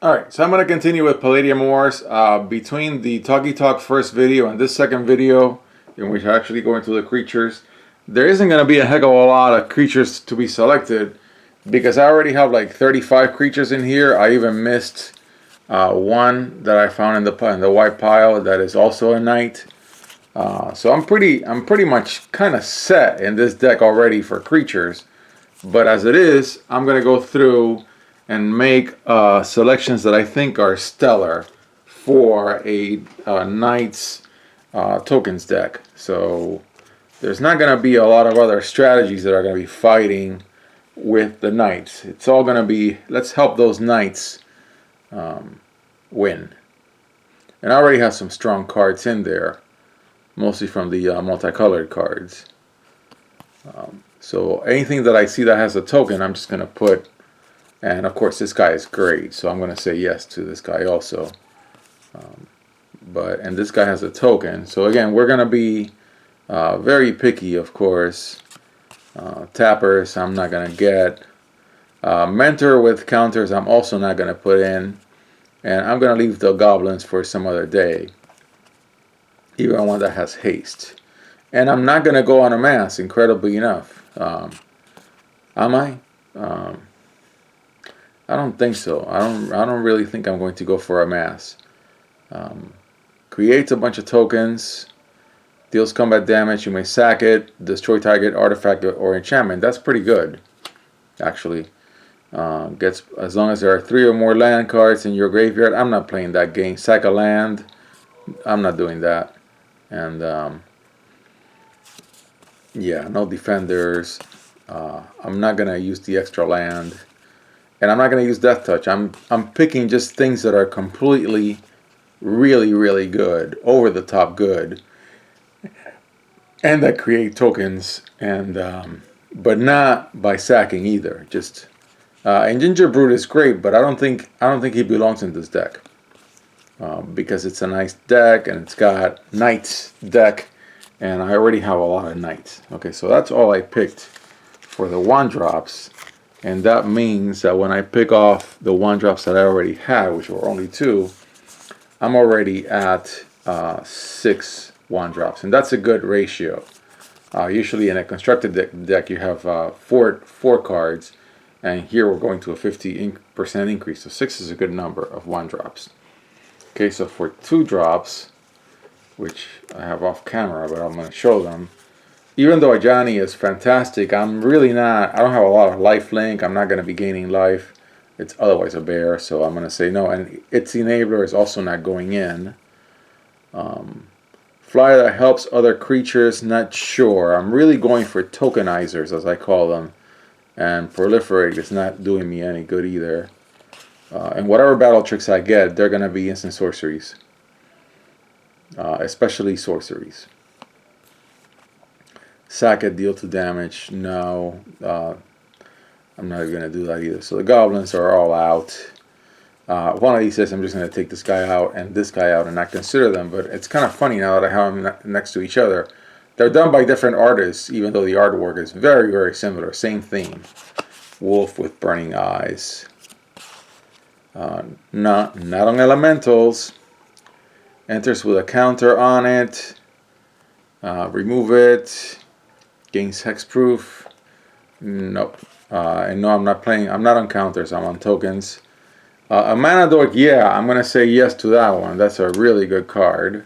Alright, so I'm going to continue with Palladia Wars. Between the Talkie Talk first video and this second video, in which I actually go into the creatures, there isn't going to be a heck of a lot of creatures to be selected because I already have like 35 creatures in here. I even missed one that I found in the white pile that is also a knight. So I'm pretty much kind of set in this deck already for creatures. But as it is, I'm going to go through and make selections that I think are stellar for a Knights tokens deck. So there's not going to be a lot of other strategies that are going to be fighting with the Knights. It's all going to be, let's help those Knights win. And I already have some strong cards in there, mostly from the multicolored cards. So anything that I see that has a token, I'm just going to put. And of course, this guy is great, so I'm going to say yes to this guy also. And this guy has a token. So again, we're going to be very picky, of course. Tappers, I'm not going to get. Mentor with counters, I'm also not going to put in. And I'm going to leave the goblins for some other day. Even one that has haste. And I'm not going to go on a mass, incredibly enough. Am I? I don't think so. I don't really think I'm going to go for a mass. Creates a bunch of tokens. Deals combat damage. You may sack it. Destroy target artifact or enchantment. That's pretty good, actually. Gets as long as there are 3 or more land cards in your graveyard. I'm not playing that game. Sack a land. I'm not doing that. And yeah, no defenders. I'm not gonna use the extra land. And I'm not going to use Death Touch. I'm picking just things that are completely, really good, over the top good, and that create tokens. And but not by sacking either. Just and Ginger Brute is great, but I don't think he belongs in this deck because it's a nice deck and it's got Knights deck, and I already have a lot of Knights. Okay, so that's all I picked for the 1-drops. And that means that when I pick off the 1-drops that I already had, which were only 2, I'm already at 6 1-drops. And that's a good ratio. Usually in a constructed deck you have 4 cards. And here we're going to a 50% increase. So 6 is a good number of 1-drops. Okay, so for 2-drops, which I have off camera, but I'm going to show them. Even though Ajani is fantastic, I'm really not. I don't have a lot of life link. I'm not going to be gaining life. It's otherwise a bear, so I'm going to say no. And its enabler is also not going in. Fly that helps other creatures, not sure. I'm really going for tokenizers, as I call them. And proliferate is not doing me any good either. And whatever battle tricks I get, they're going to be instant sorceries. Especially sorceries. Sack it, deal 2 damage. No, I'm not even going to do that either. So the goblins are all out. One of these says I'm just going to take this guy out and this guy out and not consider them. But it's kind of funny now that I have them next to each other. They're done by different artists, even though the artwork is very similar. Same theme. Wolf with burning eyes. Not on elementals. Enters with a counter on it. Remove it. Gains hexproof. Nope. And no, I'm not playing. I'm not on counters. I'm on tokens. A mana dork, yeah, I'm going to say yes to that one. That's a really good card.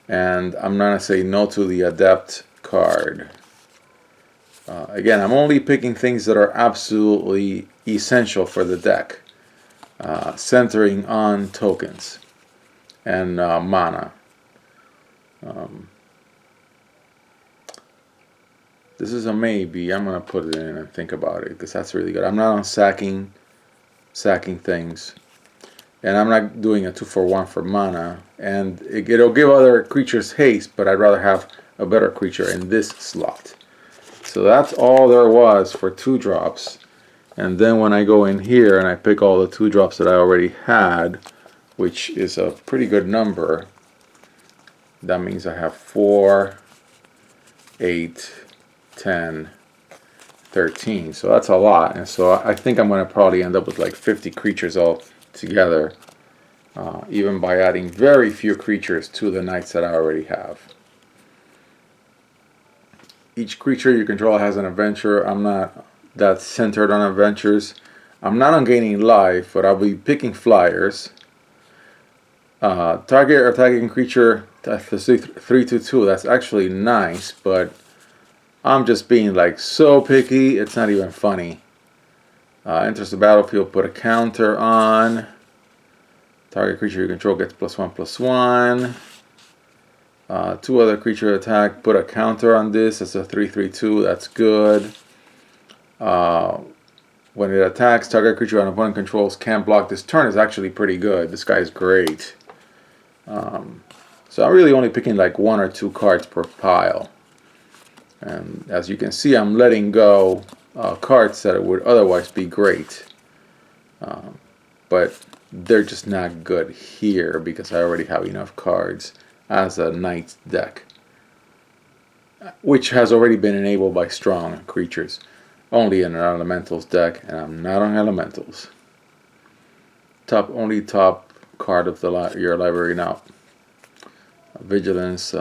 And I'm going to say no to the adept card. Again, I'm only picking things that are absolutely essential for the deck. Centering on tokens and mana. This is a maybe. I'm going to put it in and think about it because that's really good. I'm not on sacking things. And I'm not doing a 2-for-1 for mana. And it'll give other creatures haste, but I'd rather have a better creature in this slot. So that's all there was for 2-drops. And then when I go in here and I pick all the 2-drops that I already had, which is a pretty good number, that means I have 4, 8, 10, 13. So that's a lot. And so I think I'm going to probably end up with like 50 creatures all together, even by adding very few creatures to the knights that I already have. Each creature you control has an adventure. I'm not that centered on adventures. I'm not on gaining life, but I'll be picking flyers. Target attacking creature, that's 3/2. That's actually nice, but I'm just being like so picky, it's not even funny. Enters the battlefield, put a counter on. Target creature you control gets +1/+1. Two other creature attack, put a counter on this. It's a 3/3/2. That's good. When it attacks, target creature an opponent controls can't block this turn is actually pretty good. This guy's great. So I'm really only picking like 1 or 2 cards per pile. And as you can see, I'm letting go cards that would otherwise be great. But they're just not good here because I already have enough cards as a Knight's deck, which has already been enabled by strong creatures. Only in an Elementals deck, and I'm not on Elementals. Only top card of your library now. Vigilance.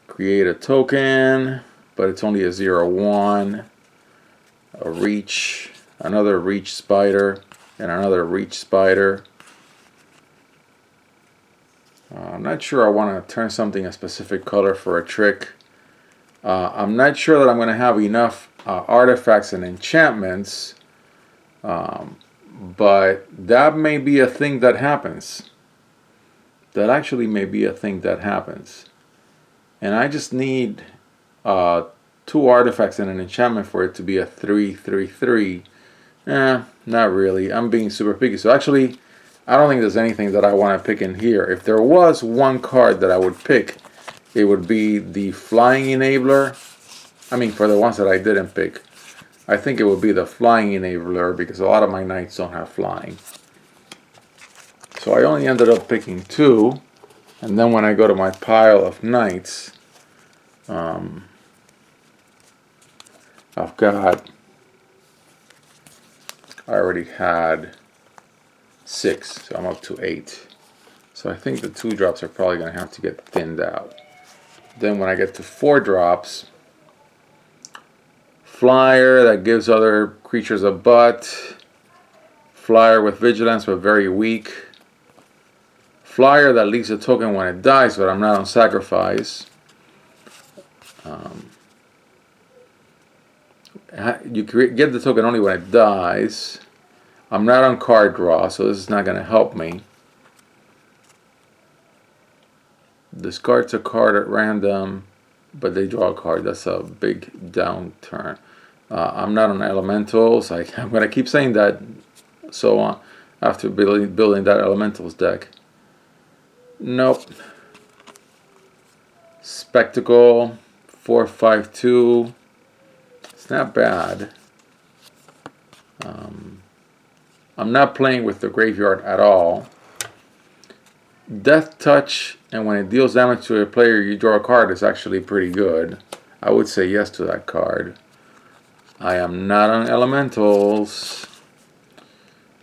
Create a token, but it's only a 0/1. A reach, another reach spider, and another reach spider. I'm not sure I want to turn something a specific color for a trick. I'm not sure that I'm going to have enough artifacts and enchantments, but that may be a thing that happens. That actually may be a thing that happens. And I just need 2 artifacts and an enchantment for it to be a 3/3/3. Not really. I'm being super picky. So actually, I don't think there's anything that I want to pick in here. If there was one card that I would pick, it would be the Flying Enabler. I mean, for the ones that I didn't pick, I think it would be the Flying Enabler because a lot of my knights don't have flying. So I only ended up picking 2. And then when I go to my pile of knights, I already had 6, so I'm up to 8. So I think the 2 drops are probably going to have to get thinned out. Then when I get to 4 drops, Flyer that gives other creatures a butt. Flyer with vigilance but very weak. Flyer that leaves a token when it dies, but I'm not on sacrifice. You get the token only when it dies. I'm not on card draw, so this is not going to help me. Discards a card at random, but they draw a card. That's a big downturn. I'm not on Elementals. I'm going to keep saying that so on after building that Elementals deck. Nope. Spectacle 4/5/2. It's not bad. I'm not playing with the graveyard at all. Death Touch, and when it deals damage to a player, you draw a card is actually pretty good. I would say yes to that card. I am not on Elementals.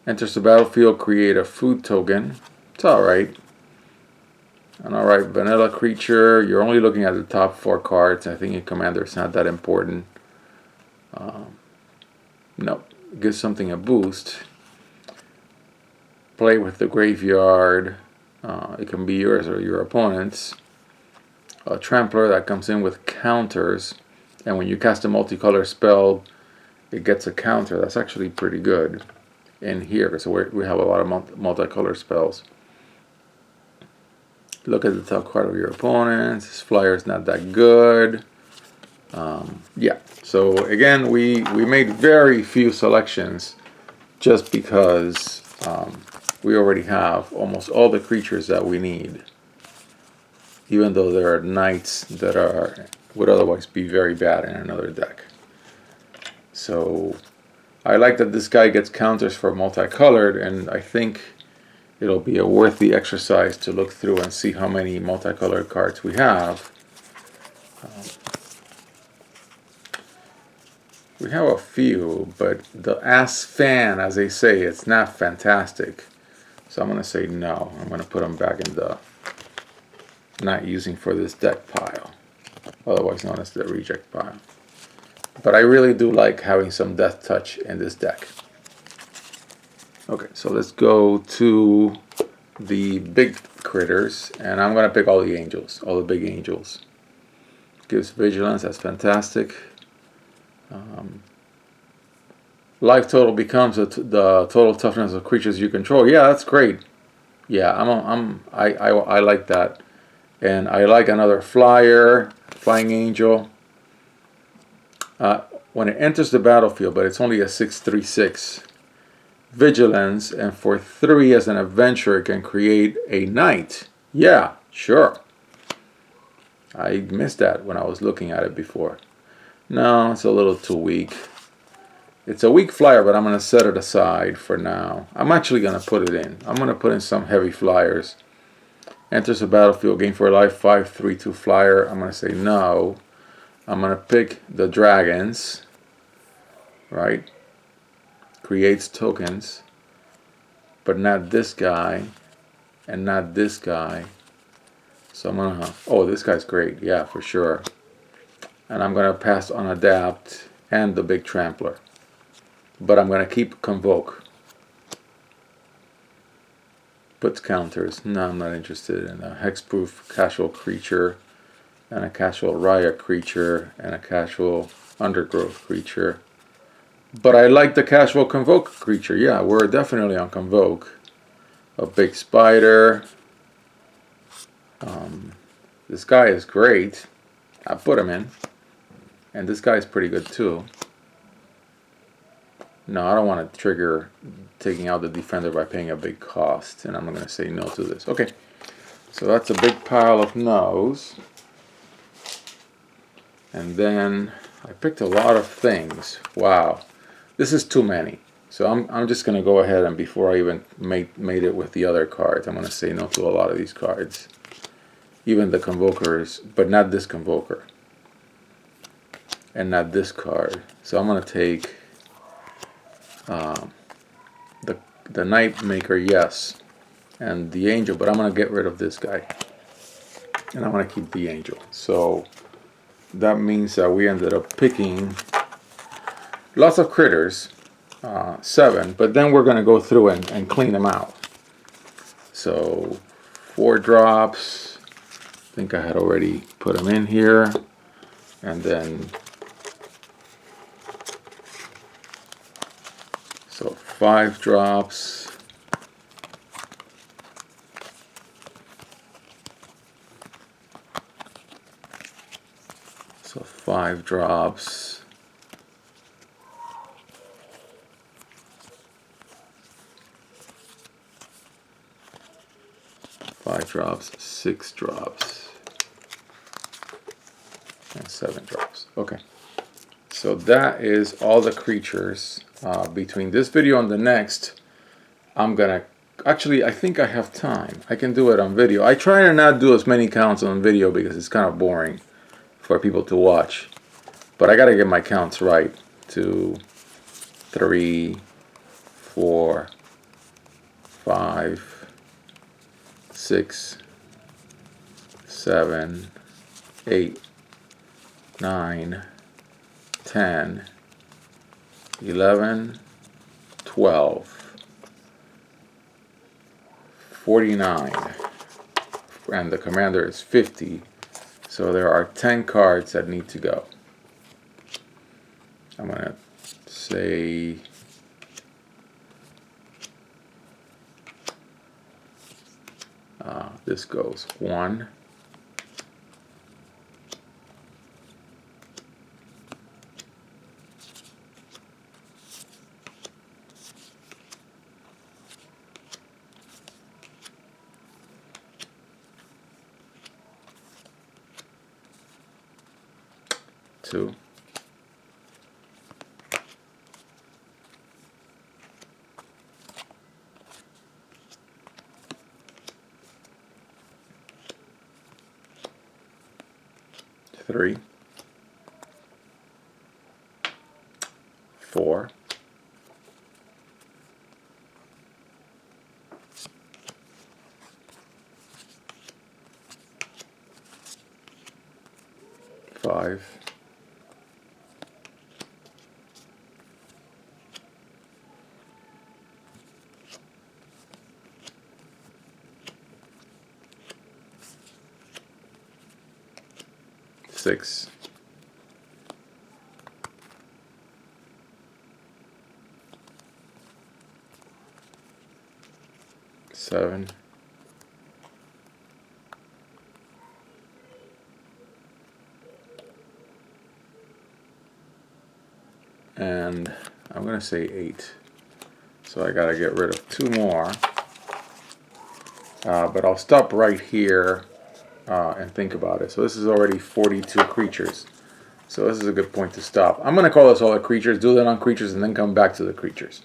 Enters the battlefield, create a food token. It's alright. An alright vanilla creature. You're only looking at the top 4 cards. I think in Commander it's not that important. No, gives something a boost. Play with the graveyard. It can be yours or your opponent's. A Trampler that comes in with counters, and when you cast a multicolor spell, it gets a counter. That's actually pretty good in here because we have a lot of multicolor spells. Look at the top card of your opponent. This flyer is not that good. Yeah, so again, we made very few selections just because we already have almost all the creatures that we need, even though there are knights that would otherwise be very bad in another deck. So I like that this guy gets counters for multicolored, and I think it'll be a worthy exercise to look through and see how many multicolored cards we have. We have a few, but the ass fan, as they say, it's not fantastic. So I'm going to say no. I'm going to put them back in the not using for this deck pile, otherwise known as the reject pile. But I really do like having some Death Touch in this deck. Okay, so let's go to the big critters, and I'm going to pick all the angels, all the big angels. Gives vigilance, that's fantastic. Life total becomes the total toughness of creatures you control. Yeah, that's great. Yeah, I like that. And I like another flyer, flying angel. When it enters the battlefield, but it's only a 6/3/6 vigilance, and for 3 as an adventurer can create a knight. Yeah, sure. I missed that when I was looking at it before. No, it's a little too weak. It's a weak flyer, but I'm going to set it aside for now. I'm actually going to put it in. I'm going to put in some heavy flyers. Enters the battlefield, gain for life, 5/3/2 flyer. I'm going to say no. I'm going to pick the dragons, right? Creates tokens, but not this guy, and not this guy. So I'm going to, oh, this guy's great. Yeah, for sure. And I'm going to pass on Adapt and the big Trampler. But I'm going to keep Convoke. Puts counters. No, I'm not interested in a hexproof casual creature, and a casual riot creature, and a casual undergrowth creature. But I like the casual Convoke creature. Yeah, we're definitely on Convoke. A big spider. This guy is great. I put him in. And this guy is pretty good too. No, I don't want to trigger taking out the defender by paying a big cost. And I'm going to say no to this. Okay, so that's a big pile of no's. And then I picked a lot of things. Wow, this is too many. So I'm just going to go ahead, and before I even made it with the other cards, I'm going to say no to a lot of these cards. Even the Convokers, but not this Convoker. And not this card. So I'm going to take the Nightmaker, yes. And the Angel, but I'm going to get rid of this guy. And I'm going to keep the Angel. So that means that we ended up picking lots of critters, 7, but then we're going to go through and clean them out. So 4 drops, I think I had already put them in here, and then so 5 drops, so 5 drops. 5 drops, 6 drops, and 7 drops. Okay, so that is all the creatures. Between this video and the next, I'm gonna actually, I think I have time. I can do it on video. I try to not do as many counts on video because it's kind of boring for people to watch. But I gotta get my counts right. 2, 3, 4, 5, 6, 7, 8, 9, 10, 11, 12, 49, and the commander is 50. So there are 10 cards that need to go. I'm going to say this goes 1, 2, 3, 4. 5. 6. 7. And I'm going to say 8. So I got to get rid of 2 more. But I'll stop right here and think about it. So this is already 42 creatures. So this is a good point to stop. I'm going to call this all the creatures, do that on creatures, and then come back to the creatures.